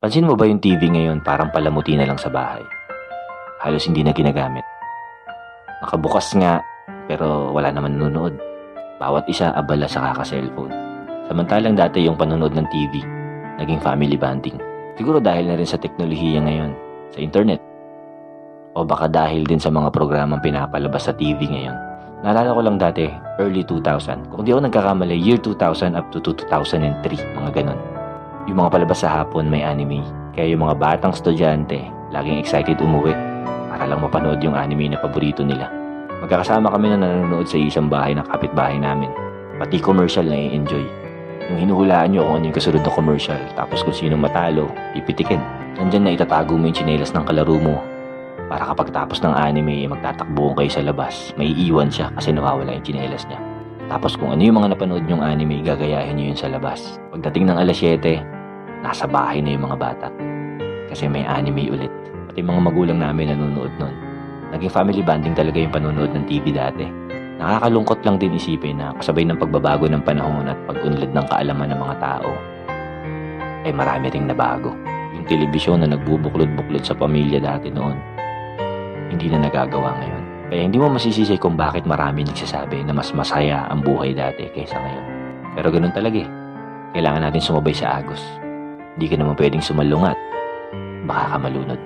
Pansin mo ba yung TV ngayon parang palamuti na lang sa bahay? Halos hindi na ginagamit. Nakabukas nga, pero wala naman nanonood. Bawat isa abala sa kaka-cellphone. Samantalang dati yung panonood ng TV, naging family bonding. Siguro dahil na rin sa teknolohiya ngayon, sa internet. O baka dahil din sa mga programang pinapalabas sa TV ngayon. Naalala ko lang dati, early 2000. Kung di ako nagkakamali, year 2000 up to 2003, mga ganon. Yung mga palabas sa hapon may anime. Kaya yung mga batang estudyante, laging excited umuwi para lang mapanood yung anime na paborito nila. Magkakasama kami na nanonood sa isang bahay ng kapitbahay namin. Pati commercial na i-enjoy. Yung hinuhulaan nyo kung ano yung kasunod na commercial, tapos kung sino matalo, pipitikin. Nandyan na itatago mo yung tsinelas ng kalaro mo para kapag tapos ng anime, magtatakbuhan kayo sa labas. May iiwan siya kasi nawawala yung tsinelas niya. Tapos kung ano yung mga napanood nyong anime, gagayahin nyo yun sa labas. Pagdating ng alas 7, nasa bahay na yung mga bata. Kasi may anime ulit. Pati mga magulang namin nanonood nun. Naging family bonding talaga yung panonood ng TV dati. Nakakalungkot lang din isipin na kasabay ng pagbabago ng panahon at pag-unlad ng kaalaman ng mga tao, ay marami ring nabago. Yung telebisyon na nagbubuklod-buklod sa pamilya dati noon, hindi na nagagawa ngayon. Kaya hindi mo masisisi kung bakit marami nagsasabi na mas masaya ang buhay dati kaysa ngayon. Pero ganun talaga eh. Kailangan natin sumabay sa agos. Hindi ka naman pwedeng sumalungat. Baka ka malunod.